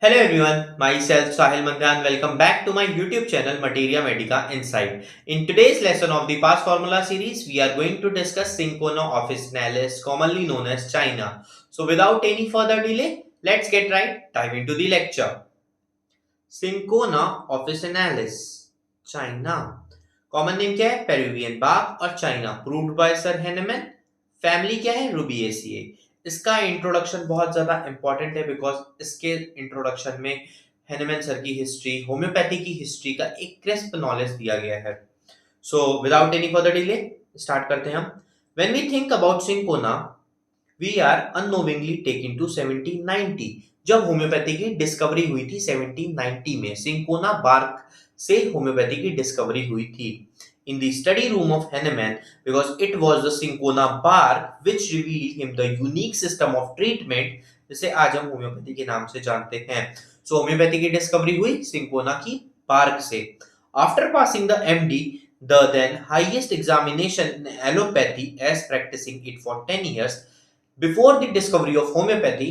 Hello everyone, myself Sahil Mandran. Welcome back to my YouTube channel Materia Medica Insight. In today's lesson of the past formula series, we are going to discuss Syncona officinalis, commonly known as China. So without any further delay, let's get dive into the lecture. Syncona officinalis, China. Common name क्या है? Peruvian bark और China. Proved by sir Hahnemann. Family क्या है? रूबिएसिए. इसका introduction बहुत ज्यादा important है because इसके इंट्रोडक्शन में हेनेमैन सर की हिस्ट्री, होम्योपैथी की हिस्ट्री का एक क्रिस्प नॉलेज दिया गया है. So without any further delay start करते हैं हम. When we think about cinchona, we are unknowingly taken to 1790, जब होम्योपैथी की डिस्कवरी हुई थी 1790 में. सिंकोना बार्क से होम्योपैथी की डिस्कवरी हुई थी in the study room of Hahnemann, because it was the Syncona bark which revealed him the unique system of treatment जिसे आज हम होम्योपैथी के नाम से जानते हैं. सो होम्योपैथी की डिस्कवरी हुई सिंकोना की बार्क से. After passing the MD, the then highest examination in allopathy as practicing it for 10 years, before the discovery of homoeopathy,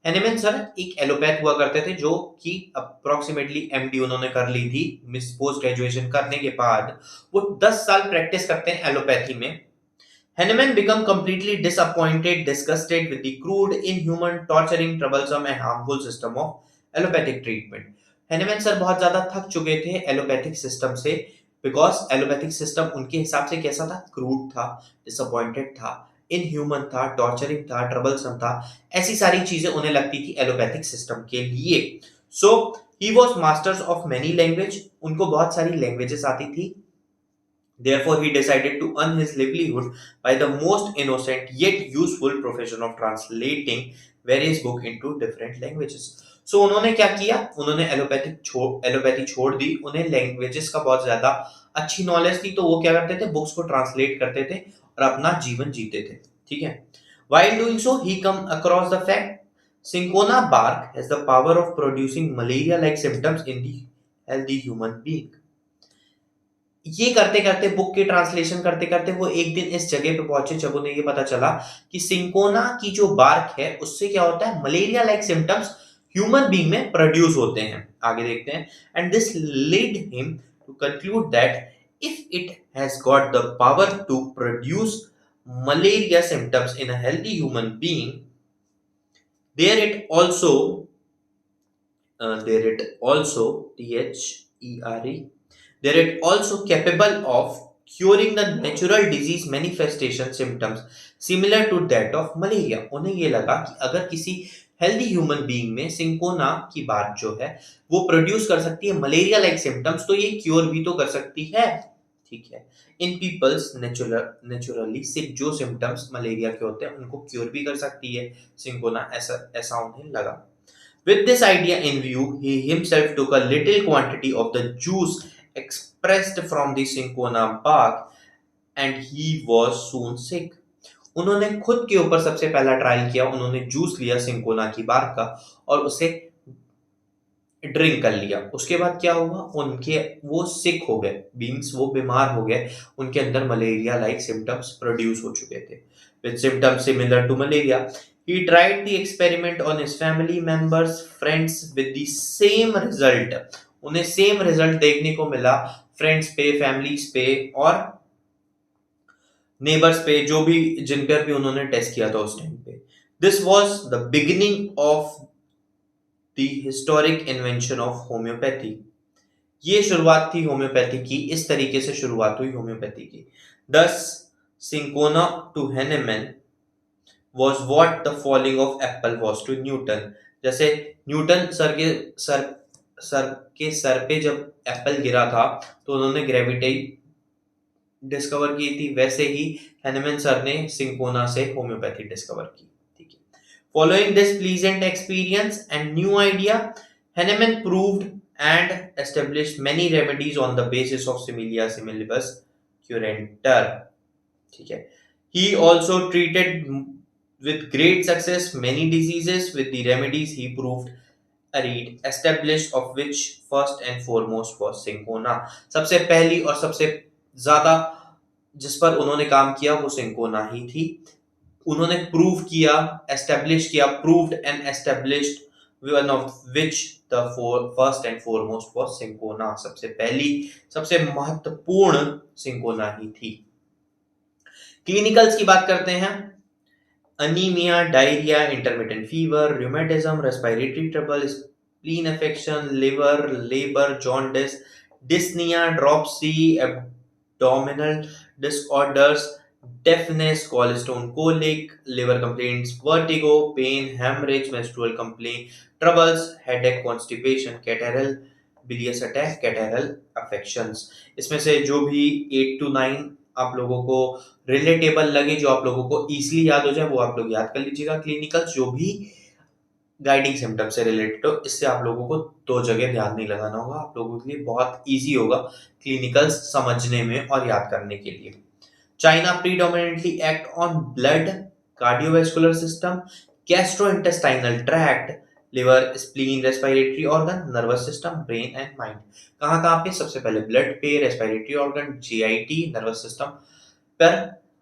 Hahnemann sir एक एलोपैथ हुआ करते थे जो कि अप्रोक्सीमेटली एमडी उन्होंने कर ली थी. मिस पोस्ट ग्रेजुएशन करने के बाद वो 10 साल प्रैक्टिस करते हैं एलोपैथी में. Hahnemann become completely disappointed, disgusted with the crude, inhuman, torturing, troublesome and harmful system of allopathic treatment. Hahnemann sir बहुत ज्यादा थक चुके थे एलोपैथिक सिस्टम से बिकॉज एलोपैथिक सिस्टम उनके हिसाब से कैसा था? क्रूड था, डिसअपॉइंटेड था, इनह्यूमन था, टॉर्चरिंग था, ट्रबलसम था. ऐसी सारी चीजें उन्हें लगती थी एलोपैथिक सिस्टम के लिए. So he was masters of many language, उनको बहुत सारी लैंग्वेजेस आती थी. Therefore, he decided to earn his livelihood by the most innocent yet useful profession of translating various books into different languages. So उन्होंने क्या किया? उन्होंने एलोपैथी छोड़ दी. उन्हें लैंग्वेजेस का बहुत ज्यादा अच्छी नॉलेज थी, तो वो क्या करते थे? बुक्स को ट्रांसलेट करते थे और अपना जीवन जीते थे. ठीक है. While doing so, he come across the fact Syncona bark has the power of producing malaria-like symptoms in the healthy human being. ये करते करते, बुक की ट्रांसलेशन करते करते वो एक दिन इस जगह पे पहुंचे जब उन्हें ये पता चला कि सिंकोना की जो बार्क है उससे क्या होता है? Malaria like symptoms human being में प्रोड्यूस होते हैं. आगे देखते हैं. And this lead him to conclude that if it has got the power to produce malaria symptoms in a healthy human being, there it also there it also capable of curing the natural disease manifestation symptoms similar to that of malaria. उन्हें ये लगा कि अगर किसी healthy human being में cinchona की बात जो है वो प्रोड्यूस कर सकती है मलेरिया लाइक सिम्टम्स, तो ये क्योर भी तो कर सकती है. ठीक है. इन पीपल्स नेचुरली सिक जो सिम्टम्स मलेरिया के होते हैं उनको क्योर भी कर सकती है सिंकोना, ऐसा ऐसा उन्हें लगा. With this idea in view, he himself took a little quantity of the juice expressed from the cinchona bark and he was soon sick. उन्होंने खुद के ऊपर सबसे पहला ट्रायल किया. उन्होंने जूस लिया सिंकोना की बार्क का और उसे ड्रिंक कर लिया. उसके बाद क्या हुआ? उनके वो सिक हो गए, बींग्स वो बीमार हो गए. उनके अंदर मलेरिया लाइक सिम्टम्स प्रोड्यूस हो चुके थे with symptoms similar to malaria. He tried the experiment on his family members, friends with the same result. उन्हें सेम रिजल्ट देखने को मिला फ्रेंड्स पे, फैमिलीज पे और नेबर्स पे, जो भी जिन पर भी उन्होंने टेस्ट किया था उस टाइम पे. This was the beginning of the historic invention of homeopathy. ये शुरुआत थी होम्योपैथी की. इस तरीके से शुरुआत हुई होम्योपैथी की. This cinchona to Hahnemann was what the falling of apple was to Newton. जैसे न्यूटन सर पे जब एप्पल गिरा था तो उन्होंने ग्रेविटी डिस्कवर की थी, वैसे ही हेनेमैन सर ने सिंकोना से होम्योपैथी डिस्कवर की. ठीक है. Following this pleasant experience and new idea, Hahnemann proved and established many remedies on the basis of Similia similibus curanter. ठीक है. He also treated with great success many diseases with the remedies he proved read established, of which first and foremost was cinchona. सबसे पहली और सबसे ज्यादा जिस पर उन्होंने काम किया वो सिंकोना ही थी. उन्होंने प्रूव किया, एस्टेब्लिश किया, proved and established one of which the first and foremost was cinchona. सबसे महत्वपूर्ण सिंकोना ही थी। क्लिनिकल्स की बात करते हैं। Anaemia, diarrhoea, intermittent fever, rheumatism, respiratory trouble, spleen affection, liver, labour, jaundice, dyspnoea, dropsy, abdominal disorders, deafness, gallstone colic, liver complaints, vertigo, pain, haemorrhage, menstrual complain troubles, headache, constipation, catarrhal, bilious attack, catarrhal affections. इसमें से जो भी 8 to 9 आप लोगों को relatable लगे, जो आप लोगों को इजीली याद हो जाए, वो आप लोग याद कर लीजिएगा। क्लिनिकल जो भी गाइडिंग सिम्टम से रिलेटेड हो, इससे आप लोगों को दो जगह ध्यान नहीं लगाना होगा, आप लोगों के लिए बहुत इजी होगा क्लिनिकल समझने में और याद करने के लिए। China predominantly act on blood, cardiovascular system, gastrointestinal tract, liver, spleen, respiratory organ, nervous system, brain and mind. कहाँ कहाँ पे? सबसे पहले ब्लड पे, respiratory organ, GIT, nervous system पर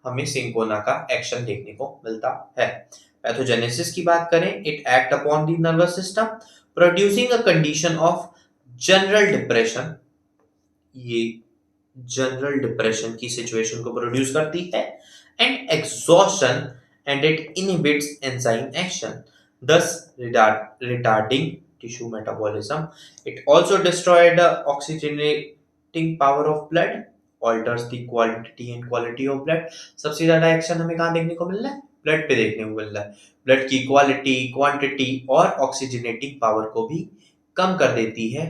हमें सिंकोना का एक्शन देखने को मिलता है। पैथोजेनेसिस की बात करें, it act upon the nervous system producing a condition of general depression. ये जनरल डिप्रेशन की सिचुएशन को प्रोड्यूस करती है, and exhaustion, and it inhibits enzyme action, thus retarding tissue metabolism. It also destroy the oxygenating power of blood, alters the quantity and quality of blood. सबसे ज्यादा action हमें कहाँ देखने को मिल रहा है? ब्लड पे देखने को मिल रहा है। ब्लड की क्वालिटी, क्वांटिटी और ऑक्सीजनेटिंग पावर को भी कम कर देती है,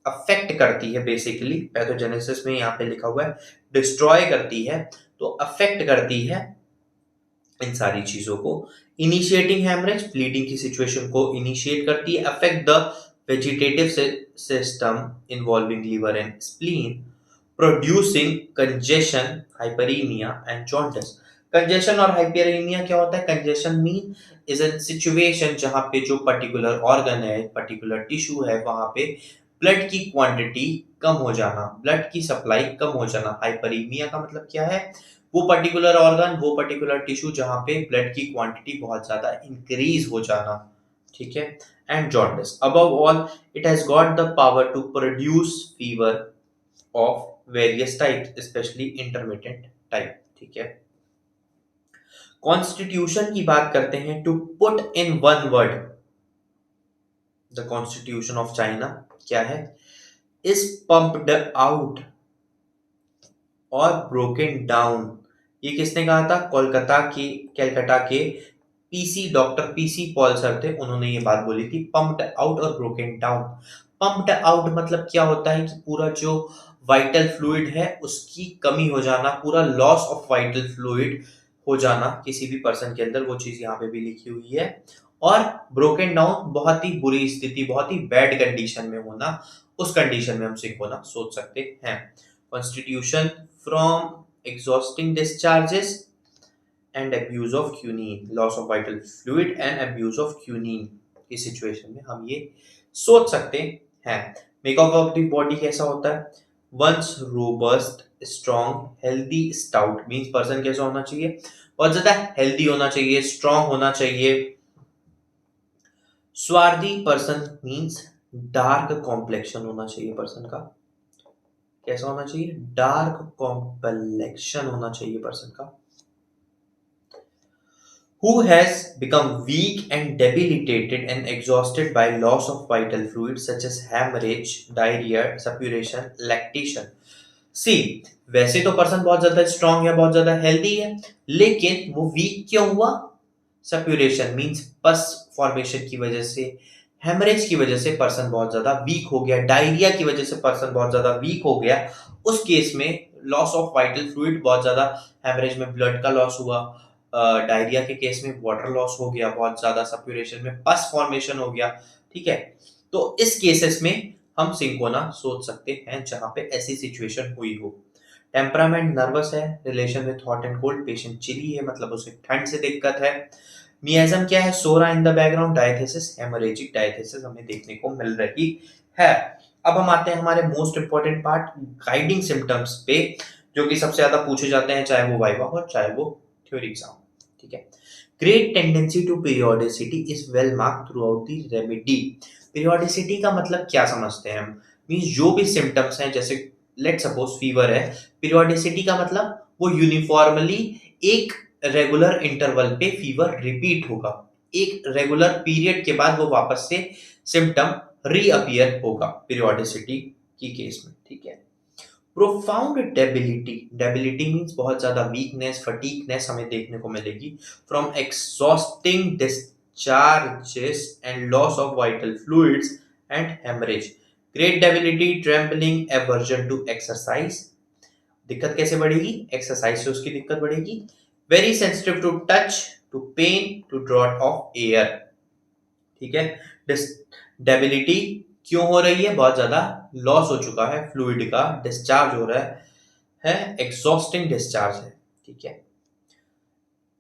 अफेक्ट करती है। बेसिकली पैथोजेनेसिस में यहाँ पे लिखा हुआ है डिस्ट्रॉय करती है, तो अफेक्ट करती है इन सारी चीजों को। इनिशिएटिंग हेमरेज, ब्लीडिंग की सिचुएशन को इनिशिएट करती है। Affect the vegetative system involving liver and spleen, producing congestion, hyperaemia and jaundice. Congestion और हाइपरीमिया क्या होता है? Congestion mean is an situation जहां पे जो पर्टिकुलर ऑर्गन है, पर्टिकुलर टिश्यू है, वहां पे ब्लड की क्वांटिटी कम हो जाना, ब्लड की सप्लाई कम हो जाना। हाइपरीमिया का मतलब क्या है? वो पर्टिकुलर ऑर्गन, वो पर्टिकुलर टिश्यू जहां पे ब्लड की क्वांटिटी बहुत ज्यादा इंक्रीज हो जाना, ठीक है। And jaundice, above all it has got the power to produce fever of various types, specially intermittent type, ठीक है। कॉन्स्टिट्यूशन की बात करते हैं। To put in one word, the constitution of China क्या है? इज पंप्ड आउट और broken down. ये किसने कहा था? कैलकाटा के डॉक्टर पीसी पॉल सर थे, उन्होंने ये बात बोली थी, पंप्ड आउट और ब्रोकन डाउन। पंप्ड आउट मतलब क्या होता है कि पूरा जो वाइटल फ्लूइड है उसकी कमी हो जाना, पूरा लॉस ऑफ वाइटल फ्लूइड हो जाना किसी भी पर्सन के अंदर, वो चीज यहाँ पे भी लिखी हुई है। और ब्रोकन डाउन बहुत ही बुरी स्थिति, बहुत ही बैड कंडीशन में होना, उस कंडीशन में हम सिंकोना सोच सकते हैं। Constitution from exhausting discharges and abuse of quinine, loss of vital fluid and abuse of quinine की सिचुएशन में हम ये सोच सकते हैं। मेकअप ऑफ द बॉडी कैसा होता है? Once robust, strong, healthy, stout. Means person कैसा होना चाहिए? बहुत ज्यादा हेल्दी होना चाहिए, स्ट्रॉन्ग होना चाहिए। स्वार्थी पर्सन मींस डार्क कॉम्प्लेक्शन होना चाहिए पर्सन का। कैसा होना चाहिए? डार्क कॉम्प्लेक्शन होना चाहिए पर्सन का। Who has become weak and debilitated and exhausted by loss of vital fluids such as hemorrhage, diarrhea, suppuration, lactation. See, वैसे तो पर्सन बहुत ज्यादा स्ट्रॉन्ग है, बहुत ज्यादा हेल्दी है, लेकिन वो वीक क्यों हुआ? सप्यूरेशन मींस पस फॉर्मेशन की वजह से, हेमरेज की वजह से पर्सन बहुत ज्यादा वीक हो गया, डायरिया की वजह से पर्सन बहुत ज्यादा वीक हो गया। उस केस में लॉस ऑफ वाइटल फ्लूइड बहुत ज्यादा, हेमरेज में ब्लड का लॉस हुआ, डायरिया के केस में वाटर लॉस हो गया बहुत ज्यादा, सप्यूरेशन में पस फॉर्मेशन हो गया, ठीक है। तो इस केसेस में हम सिंकोना सोच सकते हैं जहां पे ऐसी सिचुएशन हुई हो। टेम्परामेंट नर्वस है, relation with hot and cold, patient chilly है, मतलब उसे ठंड से दिक्कत है। मियाज्म क्या है? Psora in the background, diathesis, haemorrhagic diathesis हमें देखने को मिल रही है। अब हम आते हैं हमारे most important part, guiding symptoms पे, जो कि सबसे ज्यादा पूछे जाते हैं, चाहे वो वाइवा हो चाहे वो थ्योरी एग्जाम, ठीक है। Great tendency to periodicity is well marked throughout the remedy. Periodicity का मतलब क्या समझते हैं हम? मीन्स जो भी सिम्टम्स हैं, जैसे लेट सपोज फीवर है, पीरियोडिसिटी का मतलब वो यूनिफॉर्मली एक रेगुलर इंटरवल पे फीवर रिपीट होगा, एक रेगुलर पीरियड के बाद वो वापस से सिम्टम रीअपियर होगा पीरियोडिसिटी की केस में, ठीक है। प्रोफाउंड डेबिलिटी, डेबिलिटी मीन्स बहुत ज्यादा वीकनेस, फटीगनेस हमें देखने को मिलेगी from exhausting discharges and loss of vital fluids and haemorrhage. Great debility, trembling, aversion to exercise. दिक्कत कैसे बढ़ेगी? एक्सरसाइज से उसकी दिक्कत बढ़ेगी। Very sensitive to touch, to pain, to draught of air, ठीक है। डेबिलिटी क्यों हो रही है? बहुत ज्यादा लॉस हो चुका है फ्लूइड का, डिस्चार्ज हो रहा है एग्जॉस्टिंग डिस्चार्ज है, ठीक है।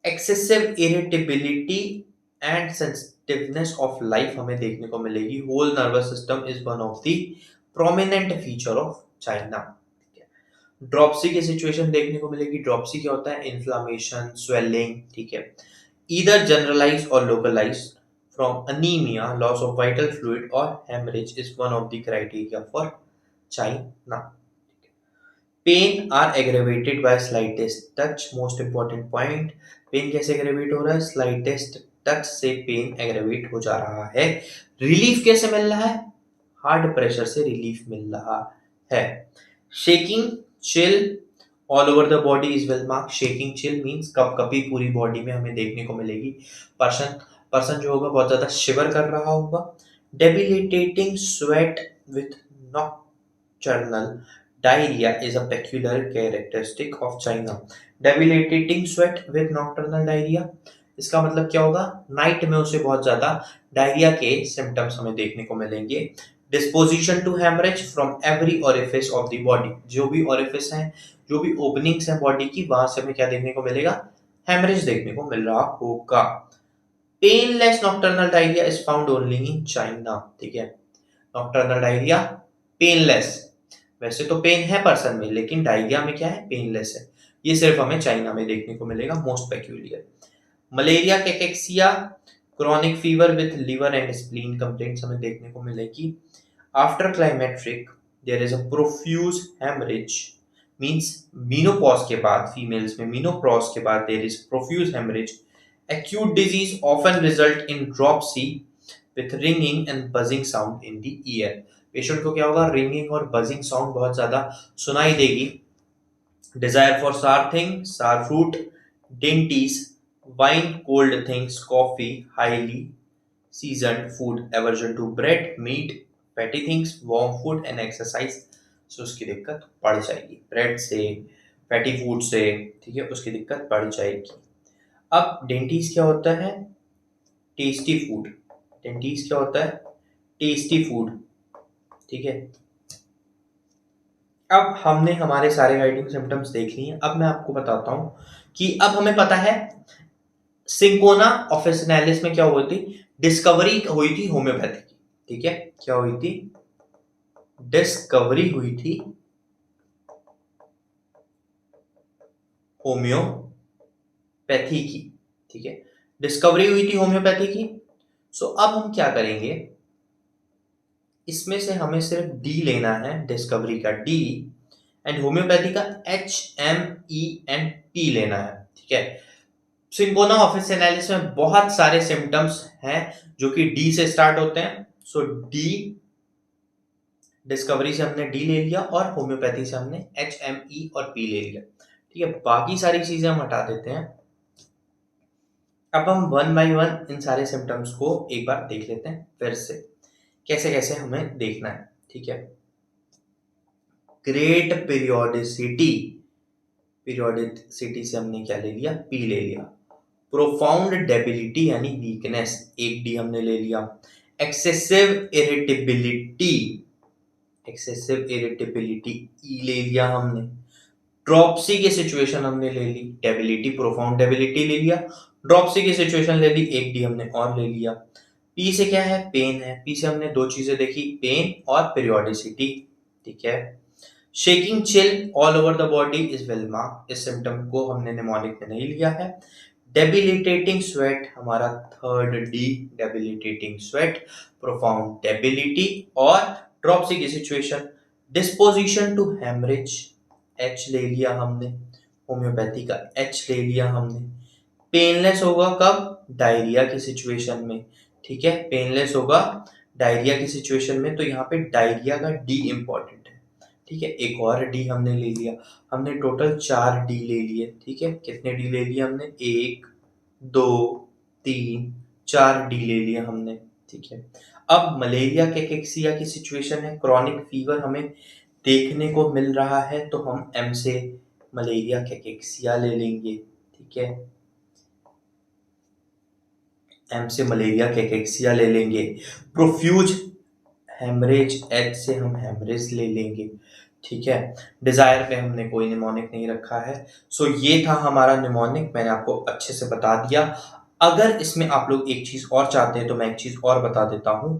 Excessive irritability and sensitiveness of life हमें देखने को मिलेगी। Whole nervous system is one of the prominent feature of China. Dropsy की सिचुएशन देखने को मिलेगी। ड्रॉप्सी क्या होता है? इन्फ्लामेशन, स्वेलिंग, ठीक है, ईदर जनरलाइज और localise from anemia, loss of vital fluid or hemorrhage is one of the criteria for China. Pain are aggravated by slightest touch. Most important point, pain कैसे aggravate हो रहा है? Slightest touch से pain aggravate हो जा रहा है। Relief कैसे मिल रहा है? Hard pressure से relief मिल रहा है। Shaking, chill all over the body is well marked. Shaking chill means कपकपी पूरी बॉडी में हमें देखने को मिलेगी। पर्सन जो होगा बहुत ज्यादा शिवर कर रहा होगा। Debilitating sweat with nocturnal diarrhoea is a peculiar characteristic of China. Debilitating sweat with nocturnal diarrhoea, इसका मतलब क्या होगा? नाइट में उसे बहुत ज्यादा डायरिया के सिम्टम्स हमें देखने को मिलेंगे। Disposition to haemorrhage from every orifice of the body, जो भी ओरिफिस हैं, जो भी ओपनिंग्स हैं बॉडी की, वहां से हमें क्या देखने को मिलेगा? हेमरेज देखने को मिल रहा होगा। Painless nocturnal diarrhoea is found only in China, ठीक है। नॉक्टर्नल डायरिया पेनलेस, वैसे तो पेन है पर्सन में, लेकिन डायरिया में क्या है? पेनलेस है। ये सिर्फ हमें चाइना में देखने को मिलेगा, most peculiar. Malaria, cachexia, chronic fever with liver and spleen complaints हमें देखने को मिलेगी। After climacteric there is a profuse haemorrhage, means menopause के बाद, फीमेल्स में मीनोपॉज के बाद there is profuse haemorrhage. Acute disease often result in dropsy with ringing and buzzing sound in the ear. Patient को क्या होगा? रिंगिंग और buzzing sound बहुत ज्यादा सुनाई देगी। Desire for sour thing, sour fruit, dainties, wine, cold things, coffee, highly seasoned food, aversion to bread, meat, fatty things, warm food and exercise. So उसकी दिक्कत बढ़ जाएगी ब्रेड से, फैटी फूड से, ठीक है, उसकी दिक्कत बढ़ जाएगी। अब डेंटीज क्या होता है? Tasty food. डेंटीज क्या होता है? टेस्टी फूड, ठीक है। अब हमने हमारे सारे गाइडिंग सिम्टम्स देख लिए। अब मैं आपको बताता हूं कि अब हमें पता है सिंकोना ऑफिसिनालिस में क्या हुई थी? डिस्कवरी हुई थी होम्योपैथी की, ठीक है। क्या हुई थी? डिस्कवरी हुई थी होम्योपैथी की, ठीक है। डिस्कवरी हुई थी होम्योपैथी की। सो अब हम क्या करेंगे? इसमें से हमें सिर्फ डी लेना है, डिस्कवरी का डी, एंड होम्योपैथी का HME&P लेना है, ठीक है। सिंकोना ऑफिसिनालिस में बहुत सारे सिम्टम्स हैं जो कि डी से स्टार्ट होते हैं। सो डी, डिस्कवरी से हमने डी ले लिया और होम्योपैथी से हमने HME और P ले लिया, ठीक है। बाकी सारी चीजें हम हटा देते हैं। अब हम वन बाय वन इन सारे सिम्टम्स को एक बार देख लेते हैं फिर से, कैसे कैसे हमें देखना है, ठीक है। ग्रेट पीरियोडिसिटी, पीरियोडिसिटी से हमने क्या ले लिया? पी ले लिया। प्रोफाउंड डेबिलिटी यानी वीकनेस, एक डी हमने ले लिया। एक्सेसिव इरिटेबिलिटी, एक्सेसिव इरिटेबिलिटी ई ले लिया हमने। ड्रॉप्सी की सिचुएशन हमने ले ली, डेबिलिटी, प्रोफाउंड डेबिलिटी ले लिया। ड्रॉप्सी की सिचुएशन ले ली, एक डी हमने और ले लिया। पी से क्या है? पेन है। पी से हमने दो चीजें देखी, पेन और पीरियोडिसिटी, ठीक है। Shaking chill all over the body is well marked, इस सिम्टम को हमने निमोनिक में नहीं लिया है। डेबिलिटेटिंग स्वेट हमारा third D, debilitating sweat, profound debility और ड्रॉपसी की situation. Disposition to haemorrhage, H ले लिया हमने, होम्योपैथी का एच ले लिया हमने। पेनलेस होगा कब? डायरिया की सिचुएशन में, ठीक है, पेनलेस होगा डायरिया की सिचुएशन में, तो यहाँ पे डायरिया का डी इंपॉर्टेंट है, ठीक है। एक और डी हमने ले लिया, हमने टोटल 4 डी ले लिए, ठीक है। कितने डी ले लिए हमने? 1 2 3 4 डी ले लिया हमने, ठीक है। अब मलेरिया कैकेक्सिया की सिचुएशन है, क्रॉनिक फीवर हमें देखने को मिल रहा है, तो हम एम से मलेरिया कैकेक्सिया ले लेंगे, ठीक है। एम से मलेरिया कैकेक्सिया ले लेंगे। प्रोफ्यूज हेमरेज, एच से हम हेमरेज ले लेंगे, ठीक है। डिजायर पे हमने कोई निमोनिक नहीं रखा है। सो ये था हमारा निमोनिक, मैंने आपको अच्छे से बता दिया। अगर इसमें आप लोग एक चीज और चाहते हैं तो मैं एक चीज और बता देता हूं।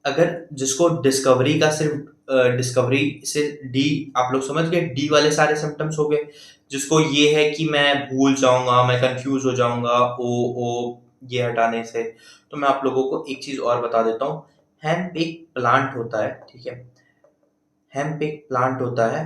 अगर जिसको डिस्कवरी का सिर्फ डिस्कवरी से डी, आप लोग समझ गए, डी वाले सारे सिम्टम्स हो गए। जिसको ये है कि मैं भूल जाऊंगा, मैं कंफ्यूज हो जाऊंगा ओ ओ ये हटाने से, तो मैं आप लोगों को एक चीज और बता देता हूँ। हेम्प एक प्लांट होता है, ठीक है। हेम्प एक प्लांट होता है,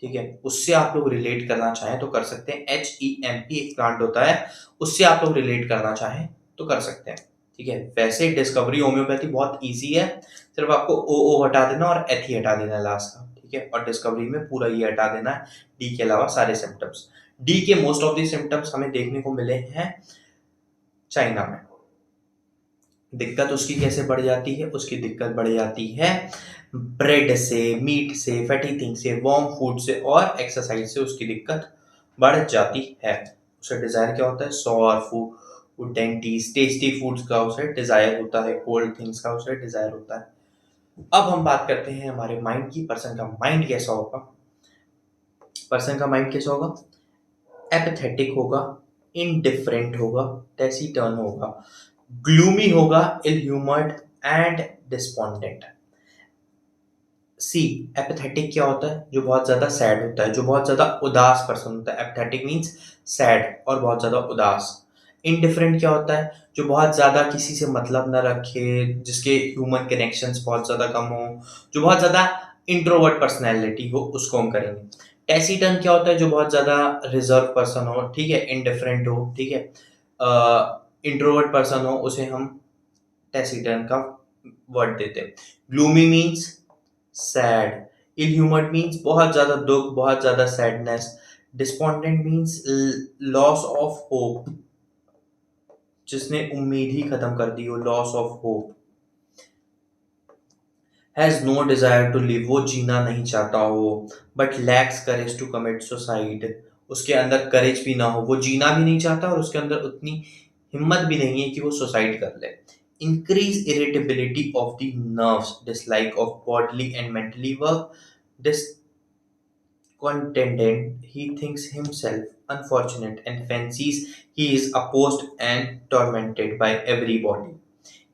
ठीक है। उससे आप लोग रिलेट करना चाहें तो कर सकते हैं। HEMP एक प्लांट होता है, उससे आप लोग रिलेट करना चाहें तो कर सकते हैं, ठीक है। वैसे डिस्कवरी होम्योपैथी बहुत इजी है, सिर्फ आपको ओ ओ हटा देना और एथी हटा देना है लास्ट का, ठीक है। और डिस्कवरी में पूरा ये हटा देना है, डी के अलावा सारे सिम्टम्स। डी के मोस्ट ऑफ द सिम्टम्स हमें देखने को मिले हैं चाइना में। दिक्कत उसकी कैसे बढ़ जाती है? उसकी दिक्कत बढ़ जाती है ब्रेड से, मीट से, फैटी थिंग से, वार्म फूड से और एक्सरसाइज से उसकी दिक्कत बढ़ जाती है। उसे डिजायर क्या होता है? Sorry food, dainties, tasty foods का उसे डिजायर होता है, कोल्ड थिंग्स का उसे डिजायर होता है। अब हम बात करते हैं हमारे माइंड की। पर्सन का माइंड कैसा होगा? पर्सन का माइंड कैसा होगा? एपैथेटिक होगा, इनडिफरेंट होगा, टैसीटर्न होगा, ग्लूमी होगा, इल ह्यूमर्ड एंड डिस्पोंडेंट। सी, एपैथेटिक क्या होता है? जो बहुत ज्यादा सैड होता है, जो बहुत ज्यादा उदास पर्सन होता है। एपैथेटिक मीन्स सैड और बहुत ज्यादा उदास। इनडिफरेंट क्या होता है? जो बहुत ज्यादा किसी से मतलब न रखे, जिसके ह्यूमन कनेक्शंस बहुत ज्यादा कम हो, जो बहुत ज्यादा इंट्रोवर्ट पर्सनैलिटी हो, उसको हम करेंगे। टैसीटर्न क्या होता है? जो बहुत ज्यादा रिजर्व पर्सन हो, ठीक है, इनडिफरेंट हो, ठीक है, इंट्रोवर्ट पर्सन हो, उसे हम टैसीटर्न का वर्ड देते हैं। Gloomy means sad, ill humoured means बहुत ज्यादा दुख, बहुत ज्यादा sadness. Despondent means loss of hope, जिसने उम्मीद ही खत्म कर दी हो, loss of hope. Has no desire to live, वो जीना नहीं चाहता हो, but lacks courage to commit suicide, उसके अंदर करेज भी ना हो, वो जीना भी नहीं चाहता और उसके अंदर उतनी हिम्मत भी नहीं है कि वो सुसाइड कर ले। Increase irritability of the nerves, dislike of bodily and mentally work, discontented, he thinks himself unfortunate and fancies he is opposed and tormented by everybody.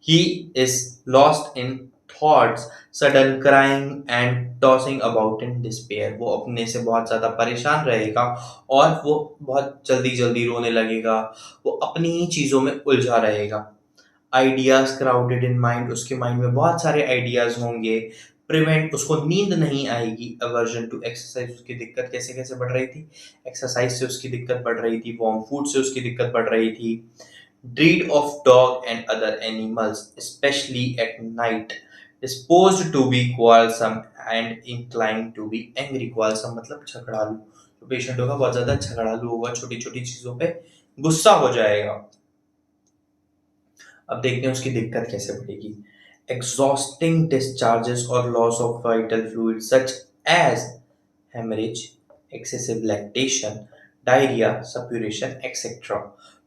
He is lost in thoughts, sudden crying and tossing about in despair. वो अपने से बहुत ज़्यादा परेशान रहेगा और वो बहुत जल्दी जल्दी रोने लगेगा, वो अपनी ही चीज़ों में उलझा रहेगा। आइडियाज क्राउडेड इन माइंड, उसके माइंड में बहुत सारे आइडियाज होंगे। प्रिवेंट, उसको नींद नहीं आएगी। अवर्जन टू एक्सरसाइज, उसकी दिक्कत कैसे कैसे बढ़ रही थी? एक्सरसाइज से उसकी दिक्कत बढ़ रही थी, वार्म फूड से उसकी दिक्कत बढ़ रही थी। Dread of dog and other animals especially at night, disposed to be quarrelsome and inclined to be angry. Quarrelsome मतलब झगड़ालू, जो पेशेंट होगा बहुत ज्यादा झगड़ालू होगा, छोटी छोटी चीजों पे गुस्सा हो जाएगा। अब देखते हैं उसकी दिक्कत कैसे बढ़ेगी। एग्जॉस्टिंग डिस्चार्जेस और loss of vital fluid such as haemorrhage, excessive lactation, diarrhoea, suppuration etcetera.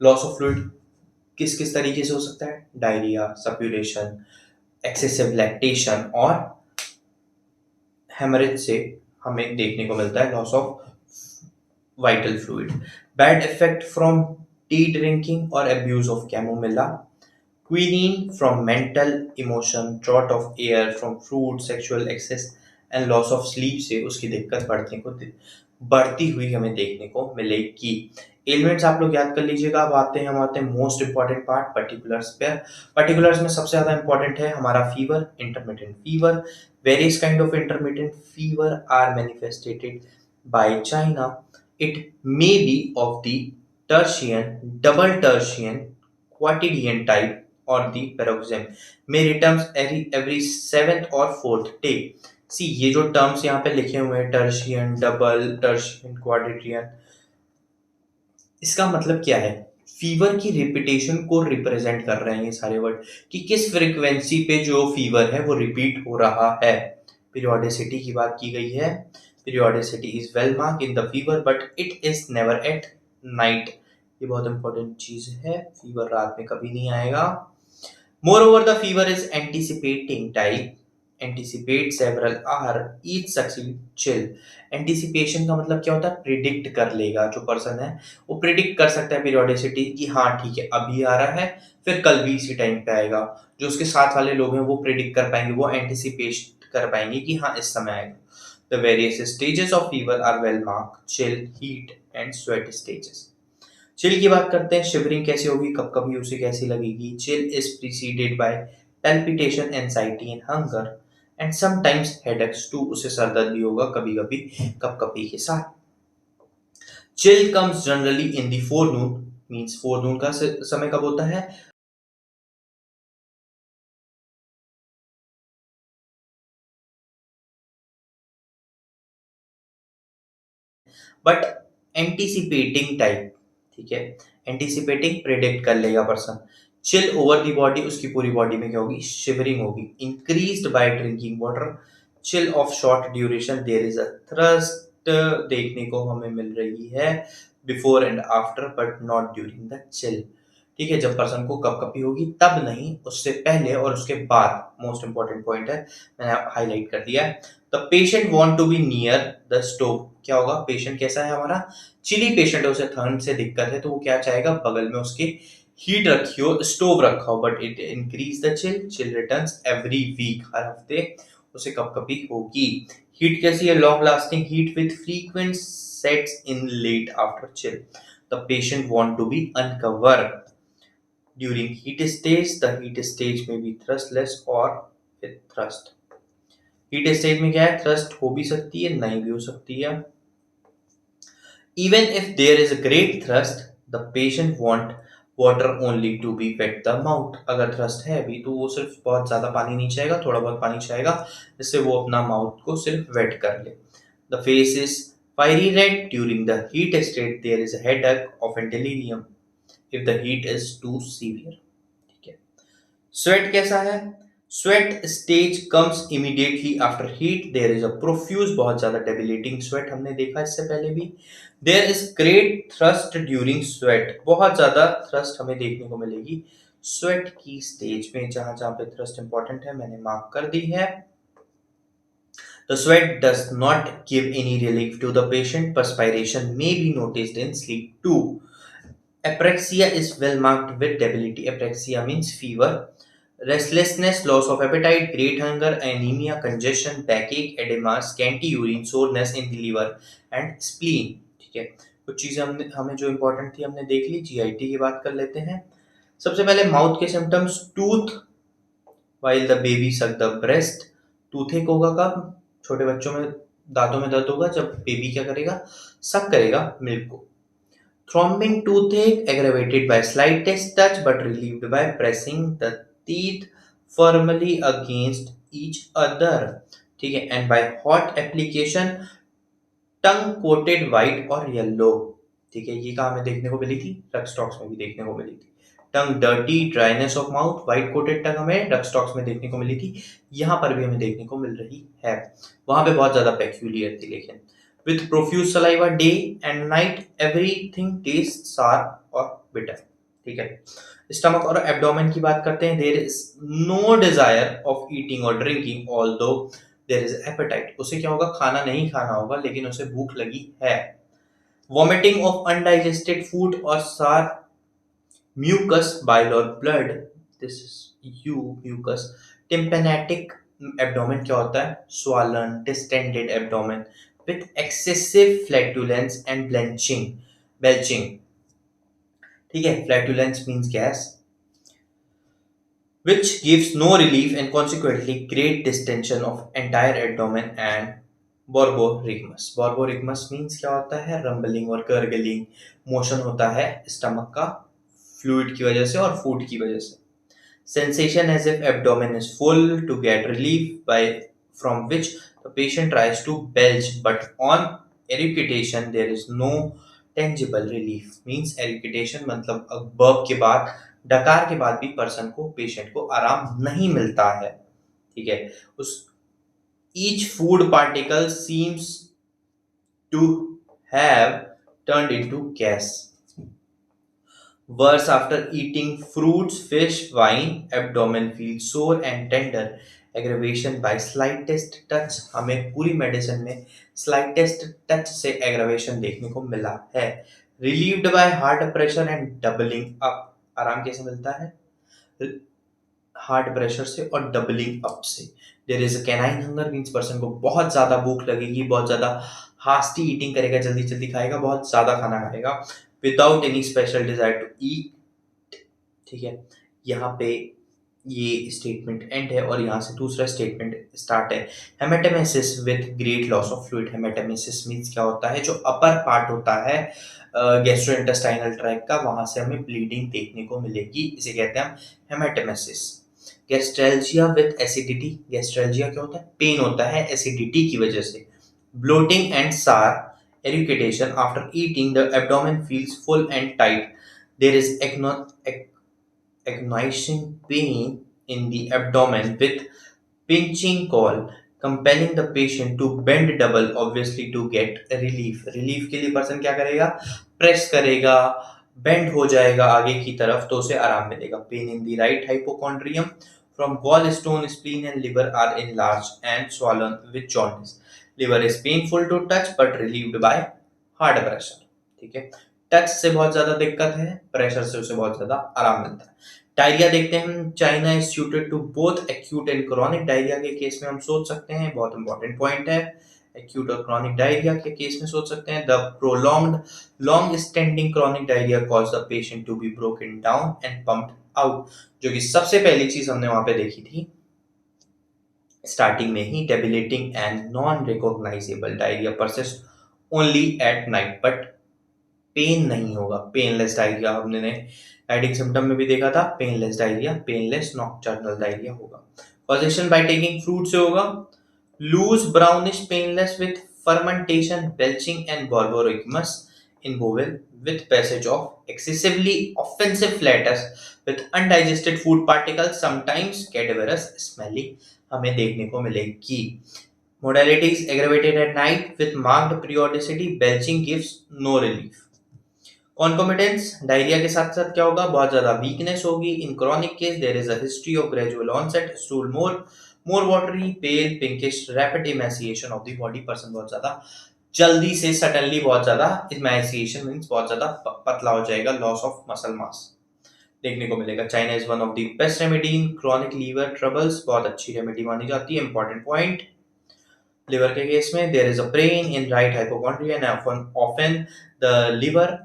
Loss of fluid किस किस तरीके से हो सकता है? डायरिया, सप्यूरेशन, एक्सेसिव लैक्टेशन और हेमरेज से हमें देखने को मिलता है loss of vital fluid. Bad effect from tea drinking और abuse of chamomilla, quinine from mental emotion, drought of air from food, sexual excess and loss of sleep से उसकी दिक्कत बढ़ती हुई हमें देखने को मिलेगी। एलिमेंट्स आप लोग याद कर लीजिएगा। अब आते हैं मोस्ट इंपॉर्टेंट पार्ट, पर्टिकुलर्स पे। पर्टिकुलर्स में सबसे ज्यादा इंपॉर्टेंट है हमारा fever, intermittent fever. Various kind of intermittent fever are manifested by China. It may be of the tertian, double tertian, quotidian type or the paroxysm may returns every seventh or fourth day. सी ये जो terms यहाँ पे लिखे हुए हैं, tertian, double tertian, क्वाड्रिटियन, इसका मतलब क्या है? फीवर की रिपीटेशन को रिप्रेजेंट कर रहे हैं ये सारे वर्ड, कि किस फ्रीक्वेंसी पे जो फीवर है वो रिपीट हो रहा है। पीरियोडिसिटी की बात की गई है। Periodicity is well mark in the fever but it is never at night. ये बहुत इंपॉर्टेंट चीज है, फीवर रात में कभी नहीं आएगा। Moreover, the fever is anticipating type. Anticipate several hour each succeed chill. Anticipation का मतलब क्या होता है? प्रिडिक्ट कर लेगा। जो पर्सन है वो प्रिडिक्ट कर सकता है पीरियोडिसिटी की, हाँ ठीक है अभी आ रहा है, फिर कल भी इसी टाइम पे आएगा। जो उसके साथ वाले लोग हैं वो प्रिडिक्ट कर पाएंगे, वो एंटिसिपेट कर पाएंगे कि हाँ इस समय आएगा। The various stages of fever are well mark, chill, heat and sweat stages. Chill की बात करते हैं, शिवरिंग कैसी होगी, कब कभी उसे कैसी लगेगी। Chill is preceded by palpitation, anxiety and hunger and sometimes headaches too. उसे सर दर्द भी होगा कभी कभी कपकपी के साथ। Chill comes generally in the forenoon, means forenoon का समय कब होता है? बट एंटीसिपेटिंग टाइप, ठीक है, एंटीसिपेटिंग प्रेडिक्ट कर लेगा person. Chill over the body, उसकी पूरी बॉडी में क्या होगी? शिवरिंग होगी। Increased by drinking water. Chill of short duration, there is a thirst देखने को हमें मिल रही है before and after but not during the chill. ठीक है, जब पर्सन को कपकपी होगी तब नहीं, उससे पहले और उसके बाद। मोस्ट इंपॉर्टेंट पॉइंट है, मैंने हाईलाइट कर दिया है। The patient want to be near the stove. क्या होगा? पेशेंट कैसा है हमारा? चिली पेशेंट है, उसे ठंड से दिक्कत है तो वो क्या चाहेगा? बगल में उसके हीट रखी हो, स्टोव रखा हो। But it increase the chill, chill returns every week, हर हफ्ते उसे कपकपी होगी। हीट कैसी है? Long lasting heat with frequent sets in late after chill. The patient want to be uncover during heat stage. The heat stage may be thrustless or with thrust. Heat stage में क्या है? Thrust हो भी सकती है, नहीं भी हो सकती है। Even if there is a great thirst, the patient want water only to be wet the mouth. अगर थ्रस्ट है भी तो वो सिर्फ बहुत ज्यादा पानी नहीं चाहेगा, थोड़ा बहुत पानी चाहेगा जिससे वो अपना माउथ को सिर्फ वेट कर ले। The face is fiery red during the heat state. There is a headache of delirium if the heat is too severe. ठीक है। स्वेट कैसा है? Sweat stage comes immediately after heat. There is a profuse, बहुत ज्यादा debilitating sweat, हमने देखा इससे पहले भी। There is great thirst during sweat, बहुत ज्यादा थ्रस्ट हमें देखने को मिलेगी स्वेट की स्टेज में। जहां जहां पे थ्रस्ट इंपॉर्टेंट है मैंने मार्क कर दी है। The sweat does not give any relief to the patient. Perspiration may be noticed in sleep too. Apraxia is well marked with debility. Apraxia means fever, restlessness, loss of appetite, great hunger, anemia, congestion, backache, edema, scanty urine, soreness in the liver and spleen. ठीक है, कुछ चीजें हमने हमें जो important थी हमने देख ली। जीआईटी की बात कर लेते हैं। सबसे पहले माउथ के symptoms, tooth while the baby suck the breast. Toothache होगा कब? छोटे बच्चों में दांतों में दर्द होगा जब बेबी क्या करेगा? सक करेगा मिल्क को। थ्रॉम्बिंग toothache aggravated by slightest touch but relieved by pressing the teeth firmly against each other. ठीक है, and by hot application, tongue coated white और yellow। ठीक है, ये कहाँ में देखने को मिली थी? रग स्टॉक्स में भी देखने को मिली थी। Tongue dirty, dryness of mouth, white coated tongue हमें रग स्टॉक्स में देखने को मिली थी, यहाँ पर भी हमें देखने को मिल रही है। वहां पे बहुत ज्यादा पेक्यूलियर थी लेकिन। With profuse saliva day and night, everything taste sour और बिटर। ठीक है, स्टमक और एब्डोमेन की बात करते हैं। There is no desire of eating और drinking although there is appetite. उसे क्या होगा? खाना नहीं खाना होगा लेकिन उसे भूख लगी है। वॉमिटिंग ऑफ अनडाइजेस्टेड फूड और सार, mucus, bile or blood. This is mucus. Tympanitic abdomen क्या होता है? Swollen, distended abdomen with excessive flatulence and belching. ठीक है, flatulence means gas which gives no relief and consequently great distension of entire abdomen and borborygmus. Borborygmus means क्या होता है? Rambling और gargling motion होता है स्टमक का फ्लूइड की वजह से और फूड की वजह से. Sensation as if abdomen is full to get relief by from which the patient tries to belch, but on eructation there is no tangible relief. Means eructation मतलब बर्प के बाद डकार के बाद भी पर्सन को पेशेंट को आराम नहीं मिलता है. ठीक है, उस each food particle seems to have turned into gas. Worse after eating fruits, fish, wine, abdomen feels sore and tender. Aggravation by slightest touch. हमें पूरी मेडिसिन में slightest touch से aggravation देखने को मिला है. Relieved by hard pressure and doubling up. आराम कैसे मिलता है? हार्ड प्रेशर से और डबलिंग अप से. There is a canine hunger means person को बहुत ज्यादा भूख लगेगी, बहुत ज्यादा हास्टी ईटिंग करेगा, जल्दी जल्दी खाएगा, बहुत ज्यादा खाना खाएगा without any special desire to eat. ठीक है, यहाँ पे ये स्टेटमेंट एंड है और यहाँ से दूसरा स्टेटमेंट स्टार्ट है. Haematemesis with great loss of fluid. Haematemesis means क्या होता है? जो अपर पार्ट होता है गैस्ट्रोइंटेस्टाइनल ट्रैक्ट का, वहां से हमें ब्लीडिंग देखने को मिलेगी. इसे कहते हैं हम हेमेटेमेसिस. गैस्ट्रेल्जिया विद एसिडिटी. गैस्ट्रेल्जिया क्या होता है? पेन होता है एसिडिटी की वजह से. Bloating and sour. eructation after eating, the abdomen feels full and tight. There is agonizing pain in the abdomen with pinching call, compelling the patient to bend double, obviously to get relief. relief के लिए person क्या करेगा? Press करेगा, bend हो जाएगा आगे की तरफ तो उसे आराम मिलेगा. Pain in the right hypochondrium from gallstone, spleen and liver are enlarged and swollen with jaundice. Liver is painful to touch but relieved by hard pressure. ठीक है, टच से बहुत ज्यादा दिक्कत है, प्रेशर से उसे बहुत ज्यादा आराम मिलता है. डायरिया देखते हैं हम. China is suited to both acute and chronic. Diarrhoea के केस में हम सोच सकते हैं, बहुत इंपॉर्टेंट पॉइंट है, एक्यूट और क्रॉनिक डायरिया के केस में सोच सकते हैं. The prolonged long standing chronic diarrhoea cause the patient to be broken down and pumped out. जो कि सबसे पहली चीज हमने वहां पे देखी थी स्टार्टिंग में ही. Debilitating and non recognisable. Diarrhoea persist only at night but pain नहीं होगा. पेनलेस डायरिया हमने गाइडिंग सिम्टम में भी देखा था. Painless diarrhoea, painless nocturnal diarrhoea होगा. कॉजेशन बाय टेकिंग फ्रूट से होगा. Loose brownish painless with fermentation, belching and borborygmus in bowel with passage of excessively offensive flatus with undigested food particles, sometimes cadaverous smelling हमें देखने को मिलेगी. Modalities aggravated at night with marked periodicity. Belching gives no relief. Concomitants. Diarrhoea के साथ साथ क्या होगा? बहुत ज्यादा वीकनेस होगी. In chronic case there is a history of gradual onset, stool more watery, pale, pinkish, rapid emaciation of the body. person बहुत ज्यादा जल्दी से सडनली बहुत ज्यादा इमेसिएशन मींस बहुत ज्यादा पतला हो जाएगा. लॉस ऑफ मसल मास देखने को मिलेगा. China is one of the best remedy in chronic liver troubles. बहुत अच्छी रेमेडी मानी जाती है. इंपॉर्टेंट पॉइंट, लिवर के केस में there is a pain in right hypochondrium and often the liver.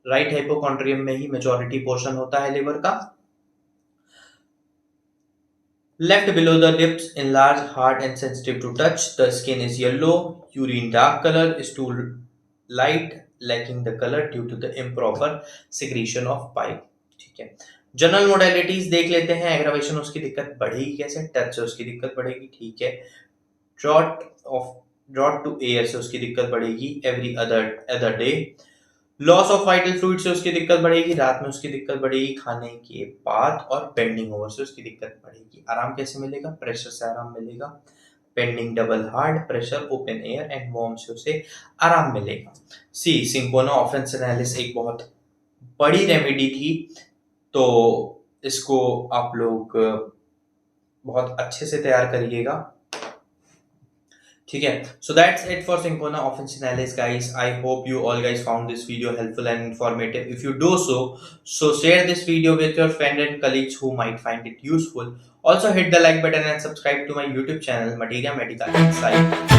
Right hypochondrium में ही मेजॉरिटी पोर्शन होता है लिवर का. Left below the lips, enlarged, hard and sensitive to touch. The skin is yellow, urine dark color, stool light, lacking the color due to the improper secretion of bile. ठीक है, general modalities देख लेते हैं. Aggravation उसकी दिक्कत बढ़ेगी कैसे? Touch से उसकी दिक्कत बढ़ेगी. ठीक है, ड्रॉट टू एयर से उसकी दिक्कत बढ़ेगी every other day. Loss of vital fluid से उसकी दिक्कत बढ़ेगी, रात में उसकी दिक्कत बढ़ेगी खाने के बाद. और बेंडिंग ओवर से उसकी दिक्कत बढ़ेगी. आराम कैसे मिलेगा? प्रेशर से आराम मिलेगा. Bending double hard, pressure open air and warm से उसे आराम मिलेगा. सी सिंकोना ऑफेंसिनालिस एक बहुत बड़ी रेमेडी थी, तो इसको आप लोग बहुत अच्छे से तैयार करिएगा. ठीक है, so that's it for Syncona officinalis guys. I hope you all guys found this video helpful and informative. If you do so share this video with your friends and colleagues who might find it useful. Also hit the like button and subscribe to my YouTube channel Materia Medical Insight.